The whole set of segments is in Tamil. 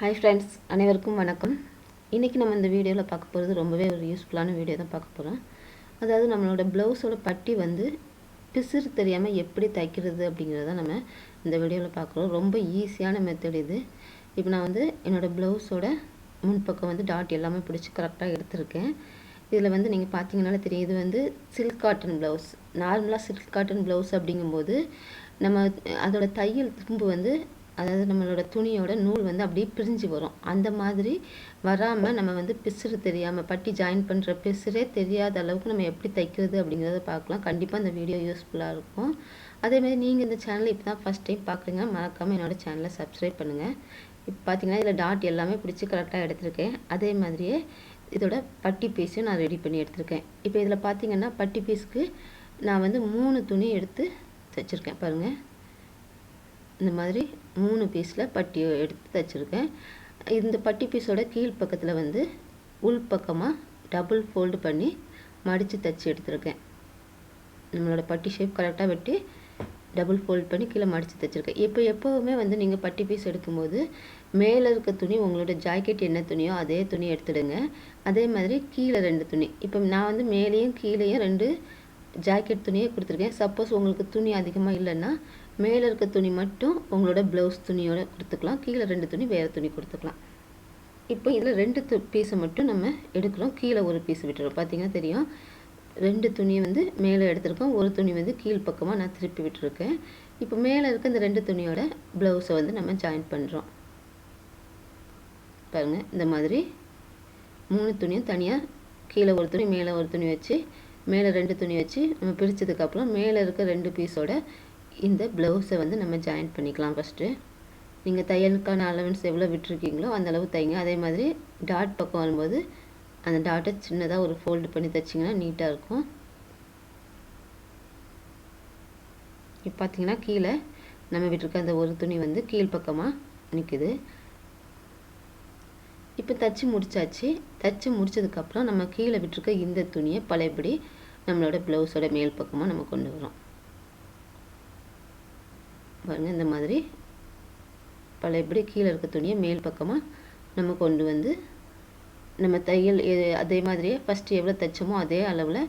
Hi friends, அனைவருக்கும் வணக்கம். இன்னைக்கு நம்ம இந்த வீடியோல பார்க்க போறது ரொம்பவே ஒரு யூஸ்ஃபுல்லான வீடியோ தான் பார்க்க போறோம். அதாவது நம்மளோட ப்ளவுஸோட பட்டி வந்து பிசிறு தெரியாம எப்படி தைக்கிறது அப்படிங்கறத நம்ம இந்த வீடியோல பார்க்கறோம். ரொம்ப ஈஸியான மெத்தட் இது. இப்போ நான் வந்து என்னோட ப்ளவுஸோட முன்பக்கம் வந்து டாட் எல்லாமே பிடிச்சு கரெக்ட்டா எடுத்துர்க்கேன். இதுல வந்து நீங்க பாத்தீங்கனால தெரியும் இது வந்து சில்க் காட்டன் ப்ளவுஸ். நார்மலா சில்க் காட்டன் ப்ளவுஸ் அப்படிங்கும்போது நம்ம அதோட தையல் தும்பு வந்து அதாவது நம்மளோட துணியோட நூல் வந்து அப்படியே பிரிஞ்சு வரும். அந்த மாதிரி வராம நம்ம வந்து பிசிறு தெரியாம பட்டி ஜாயின் பண்ற பிசிறே தெரியாத அளவுக்கு நம்ம எப்படி தைக்கிறது அப்படிங்கறத பார்க்கலாம். கண்டிப்பா இந்த வீடியோ யூஸ்ஃபுல்லா இருக்கும். அதே மாதிரி நீங்க இந்த சேனலை இப்பதான் ஃபர்ஸ்ட் டைம் பார்க்கறீங்க மறக்காம என்னோட சேனலை சப்ஸ்கிரைப் பண்ணுங்க. இப்போ பாத்தீங்கன்னா இதுல டாட் எல்லாமே பிடிச்சு கரெக்ட்டா எடுத்துர்க்கேன். அதே மாதிரியே இதோட பட்டி பீஸையும் நான் ரெடி பண்ணி எடுத்துர்க்கேன். இப்போ இதுல பாத்தீங்கன்னா பட்டி பீஸ்க்கு நான் வந்து 3 துணி எடுத்து தச்சிருக்கேன் பாருங்க. இந்த மாதிரி 3 பீஸ்ல பட்டி எடுத்து தச்சிருக்கேன். இந்த பட்டி பீஸோட கீழ் பக்கத்துல வந்து உள் பக்கமா டபுள் ஃபோல்ட் பண்ணி மடிச்சு தச்சு எடுத்துர்க்கேன். நம்மளோட பட்டி ஷேப் கரெக்ட்டா வெட்டி டபுள் ஃபோல்ட் பண்ணி கீழ மடிச்சு தச்சிருக்கேன். இப்போ எப்பவுமே வந்து நீங்க பட்டி பீஸ் எடுக்கும்போது மேல இருக்க துணி உங்களோட ஜாக்கெட் என்ன துணியோ அதே துணி எடுத்துடுங்க. அதே மாதிரி கீழ 2 துணி. இப்போ நான் வந்து மேலேயும் கீழேயும் 2 ஜாக்கெட் துணியை கொடுத்துருக்கேன். சப்போஸ் உங்களுக்கு துணி அதிகமா இல்லைன்னா மேல இருக்க துணி மட்டும் உங்களோட ப்ளவுஸ் துணியோட கொடுத்துக்கலாம். கீழ 2 துணி வேற துணி கொடுத்துக்கலாம். இப்போ இதுல 2 பீஸ் மட்டும் நம்ம எடுக்கிறோம். கீழ ஒரு பீஸ் விட்டுறோம். பாத்தீங்கன்னா தெரியும். 2 துணி வந்து மேல எடுத்துர்க்கோம். ஒரு துணி வந்து கீழ் பக்கமா நான் திருப்பி விட்டுருக்கேன். இப்போ மேல இருக்க இந்த 2 துணியோட ப்ளவுஸை வந்து நம்ம ஜாயின் பண்றோம். பாருங்க இந்த மாதிரி 3 துணியும் தனியா கீழ ஒரு துணி மேல ஒரு துணி வச்சு மேல 2 துணி வச்சு நம்ம பிரிச்சதுக்கு அப்புறம் மேல இருக்க 2 பீஸோட இந்த ப்ளவுஸை வந்து நம்ம ஜாயின் பண்ணிக்கலாம் ஃபர்ஸ்ட். நீங்க தையலுக்கான அலவன்ஸ் எவ்வளவு விட்டுருக்கீங்களோ அந்த அளவு தைங்க. அதே மாதிரி டாட் பக்கம் வரும்போது அந்த டாட்டை சின்னதா ஒரு ஃபோல்ட் பண்ணி தச்சீங்கன்னா நீட்டா இருக்கும். இப்போ பாத்தீங்கன்னா கீழ நம்ம விட்டுருக்க அந்த ஒரு துணி வந்து கீழ் பக்கமா நிக்குது. இப்போ தச்சு முடிச்சாச்சு. தச்சு முடிச்சதுக்கு அப்புறம் நம்ம கீழ விட்டுருக்க இந்த துணியை பழையபடி நம்மளோட ப்ளவுஸோட மேல் பக்கமா நம்ம கொண்டு வரோம். பாருங்க இந்த மாதிரி பழையபடி கீழ இருக்க துணியை மேல் பக்கமா நம்ம கொண்டு வந்து நம்ம தையல் அதே மாதிரியே ஃபர்ஸ்ட் எவ்வளவு தைச்சோமோ அதே அளவுல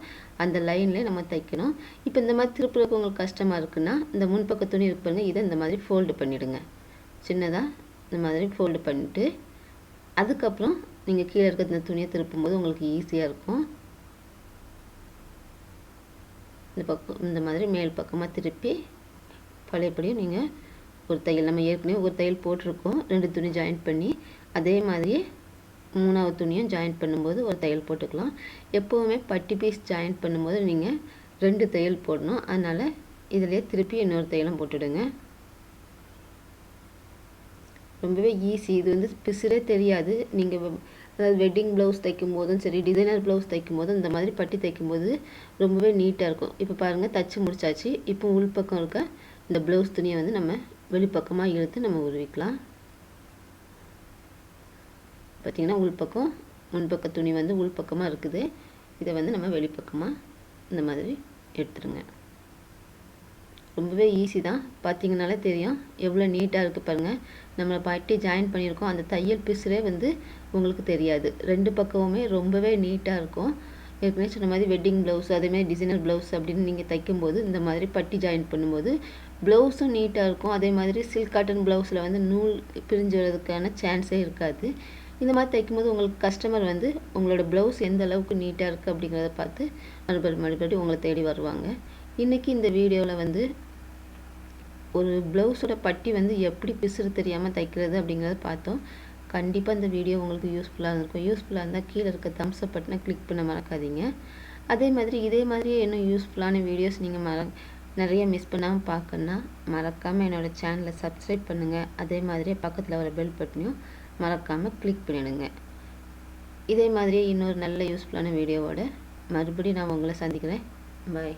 அந்த லைன்லயே நம்ம தைக்கணும். இப்போ இந்த மாதிரி திருப்புறதுக்கு உங்களுக்கு கஷ்டமா இருக்குன்னா இந்த முன்பக்க துணி இருக்கு பாருங்க இதை இந்த மாதிரி ஃபோல்ட் பண்ணிடுங்க. சின்னதா இந்த மாதிரி ஃபோல்ட் பண்ணிட்டு அதுக்கப்புறம் நீங்க கீழ இருக்க இந்த துணியை திருப்பும்போது உங்களுக்கு ஈஸியா இருக்கும். இந்த பக்கம் இந்த மாதிரி மேல் பக்கமா திருப்பி பழையபடியும் நீங்க ஒரு தையல் நம்ம ஏற்கனவே ஒரு தையல் போட்டுருக்கோம். 2 துணி ஜாயின் பண்ணி அதே மாதிரி 3வது துணியும் ஜாயின் பண்ணும்போது ஒரு தையல் போட்டுக்கலாம். எப்பவுமே பட்டி பீஸ் ஜாயின் பண்ணும்போது நீங்க 2 தையல் போடணும். அதனால இதிலே திருப்பி இன்னொரு தையலும் போட்டுடுங்க. ரொம்பவே ஈஸி. இது வந்து பிசிறே தெரியாது. நீங்க அதாவது வெட்டிங் ப்ளவுஸ் தைக்கும்போதும் சரி டிசைனர் ப்ளவுஸ் தைக்கும்போது இந்த மாதிரி பட்டி தைக்கும்போது ரொம்பவே நீட்டா இருக்கும். இப்போ பாருங்க தச்சு முடிச்சாச்சு. இப்போ உள் பக்கம் இருக்க இந்த ப்ளவுஸ் துணியை வந்து நம்ம வெளிப்பக்கமா இழுத்து நம்ம உருவிக்கலாம். பாத்தீங்கன்னா உள் பக்கம் முன்பக்க துணி வந்து உள் பக்கமா இருக்குது. இதை வந்து நம்ம வெளிப்பக்கமா இந்த மாதிரி எடுத்துருங்க. ரொம்பவே ஈஸி தான். பாத்தீங்கனாலே தெரியும் எவ்வளவு நீட்டா இருக்கு பாருங்க. நம்ம பட்டி ஜாயின் பண்ணியிருக்கோம். அந்த தையல் பிசிறே வந்து உங்களுக்கு தெரியாது. 2 பக்கமுமே ரொம்பவே நீட்டா இருக்கும். ஏற்கனவே சொன்ன மாதிரி வெட்டிங் ப்ளவுஸ் அதே மாதிரி டிசைனர் ப்ளவுஸ் அப்படின்னு நீங்க தைக்கும்போது இந்த மாதிரி பட்டி ஜாயின் பண்ணும்போது ப்ளவுஸும் நீட்டா இருக்கும். அதே மாதிரி சில்க் காட்டன் ப்ளவுஸ்ல வந்து நூல் பிரிஞ்சு வரதுக்கான சான்ஸே இருக்காது. இந்த மாதிரி தைக்கும்போது உங்களுக்கு கஸ்டமர் வந்து உங்களோட ப்ளவுஸ் எந்த அளவுக்கு நீட்டா இருக்கு அப்படிங்கறத பார்த்து மறுபடியும் உங்களை தேடி வருவாங்க. இன்னைக்கு இந்த வீடியோல வந்து ஒரு ப்ளவுஸோட பட்டி வந்து எப்படி பிசிறு தெரியாம தைக்கிறது அப்படிங்கறத பார்த்தோம். கண்டிப்பா இந்த வீடியோ உங்களுக்கு யூஸ்ஃபுல்லா இருக்கும். யூஸ்ஃபுல்லா இருந்தா கீழ இருக்க தம்ஸ் அப் பட்டனை கிளிக் பண்ண மறக்காதீங்க. அதே மாதிரி இதே மாதிரியே இன்னும் யூஸ்ஃபுல்லான வீடியோஸ் நீங்க நிறைய மிஸ் பண்ணாம பார்க்கணும்னா மறக்காம என்னோட சேனலை சப்ஸ்கிரைப் பண்ணுங்க. அதே மாதிரி பக்கத்துல வர பெல் பட்டனையும் மறக்காம கிளிக் பண்ணிடுங்க. இதே மாதிரி இன்னொரு நல்ல யூஸ்ஃபுல்லான வீடியோவோட மறுபடியும் நான் உங்களை சந்திக்கிறேன். பை.